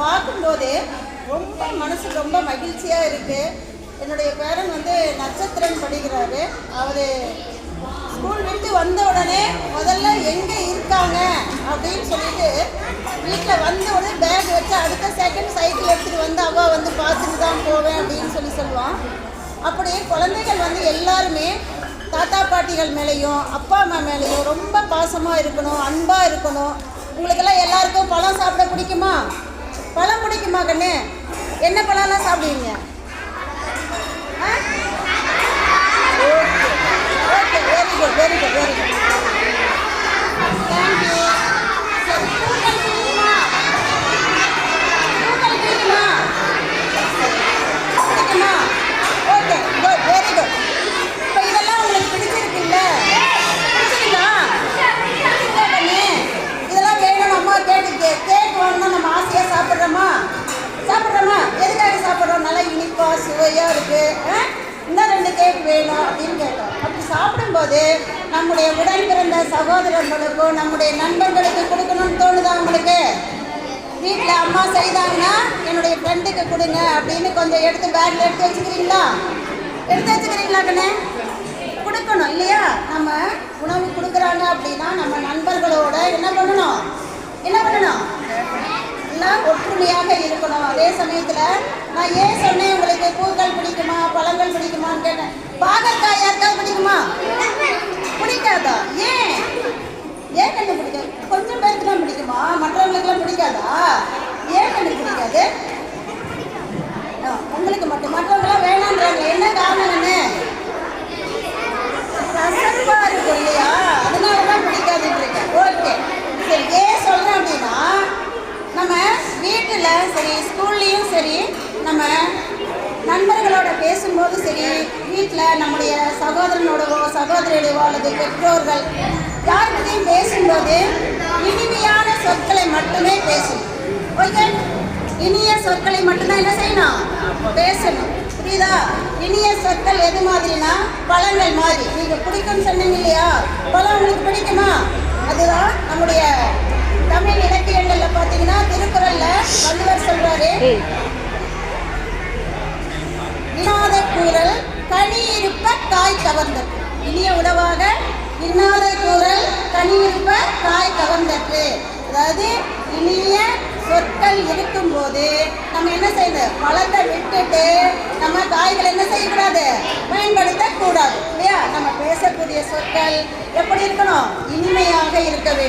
பார்க்கும்போது ரொம்ப மனசுக்கு ரொம்ப மகிழ்ச்சியாக இருக்குது. என்னுடைய பேரன் வந்து நட்சத்திரன் படிக்கிறாரு. அவர் ஸ்கூல் விட்டு வந்த உடனே முதல்ல எங்கே இருக்காங்க அப்படின்னு சொல்லிட்டு வீட்டில் வந்த உடனே பேக் வச்சு அடுத்த செகண்ட் சைக்கிள் எடுத்துகிட்டு வந்து அவ்வா வந்து பார்த்துட்டு தான் போவேன் அப்படின்னு சொல்லுவான். அப்படி குழந்தைகள் வந்து எல்லாருமே தாத்தா பாட்டிகள் மேலேயும் அப்பா அம்மா மேலேயும் ரொம்ப பாசமாக இருக்கணும், அன்பாக இருக்கணும். உங்களுக்கெல்லாம் எல்லாருக்கும் பழம் சாப்பிட பிடிக்குமா? பழம் பிடிக்குமா கண்ணு? என்ன பழம்லாம் சாப்பிடுவீங்க? Okay, very good very good very good, thank you. சரி, பூக்கள் பிடிக்குமா? பூக்கள் பிடிக்குமா? பிடிக்குமா? Okay, good, very good. இப்போ இதெல்லாம் உங்களுக்கு பிடிச்சிருக்குல்ல? பிடிச்சிருக்கா? பிடிச்சிருக்கா கண்ணு? இதெல்லாம் வேணும் அம்மா கேட்டுக்கு. கேக் வாங்கினா நம்ம ஆசையாக சாப்பிட்றோமா? எதுக்காக சாப்பிட்றோம்? நல்லா இனிப்பாக சுவையாக இருக்குது, இன்னும் 2 கேக் வேணும் அப்படின்னு கேட்டோம். அப்படி சாப்பிடும்போது நம்முடைய உடன் பிறந்த சகோதரர்களுக்கும் நம்முடைய நண்பர்களுக்கு கொடுக்கணும்னு தோணுதா உங்களுக்கு? வீட்டில் அம்மா செய்தாங்கன்னா என்னுடைய ஃப்ரெண்டுக்கு கொடுங்க அப்படின்னு கொஞ்சம் எடுத்து பேக்கில் எடுத்து வச்சுக்கிறீங்களா? எடுத்து வச்சுக்கிறீங்களா கண்ணே? கொடுக்கணும் இல்லையா? நம்ம உணவு கொடுக்குறாங்க அப்படின்னா நம்ம நண்பர்களோட என்ன பண்ணணும்? எல்லாம் ஒற்றுமையாக இருக்கணும். அதே சமயத்தில் நான் ஏன் சொன்னேன் உங்களுக்கு பூக்கள் பிடிக்குமா பழங்கள் பிடிக்குமான்னு கேட்டேன். பாகற்காய் யாருக்காவது பிடிக்குமா? பிடிக்காதா? ஏன் கண்ணு பிடிக்காது? கொஞ்சம் பேருக்கு தான் பிடிக்குமா? மற்றவங்களுக்குலாம் பிடிக்காதா? ஏன் கண்ணு பிடிக்காது? உங்களுக்கு மட்டும், மற்றவங்களாம் வேணான்றாங்க. என்ன காரணம்னு? கசப்பா இருக்கும் இல்லையா? அதனால தான் பிடிக்காதுன்னு இருக்கேன். ஓகே, சரி. ஏன் சொல்கிறேன் அப்படின்னா நம்ம வீட்டில் சரி, ஸ்கூல்லையும் சரி, நம்ம நண்பர்களோட பேசும்போது சரி, வீட்டில் நம்முடைய சகோதரனோடவோ சகோதரியோடவோ அல்லது பெற்றோர்கள் யார்கிட்டையும் பேசும்போது இனிமையான சொற்களை மட்டுமே பேசணும். ஓகே, இனிய சொற்களை மட்டும்தான் என்ன செய்யணும்? பேசணும். புரியுதா? இனிய சொற்கள் எது மாதிரினா பழங்கள் மாதிரி. நீங்கள் பிடிக்கும்னு சொன்னீங்க இல்லையா? பழம் உங்களுக்கு பிடிக்குமா? அதுதான் நம்முடைய தமிழ் இலக்கியங்களில் பார்த்தீங்கன்னா திருக்குறள்ல வள்ளுவர் சொல்றாரு, இன்னாத கூறல் கனி இருப்ப காய் கவர்ந்தது. இனிய உணவாக இன்னாத கூறல் கனி இருப்ப காய் கவர்ந்தது. அதாவது இனிய சொற்கள் இருக்கும்போது நம்ம என்ன செய்யணும்? பழத்தை விட்டுட்டு நம்ம காய்கள் என்ன செய்யக்கூடாது? பயன்படுத்தக்கூடாது இல்லையா? நம்ம பேசக்கூடிய சொற்கள் எப்படி இருக்கணும்? இனிமையாக இருக்க வேண்டும்.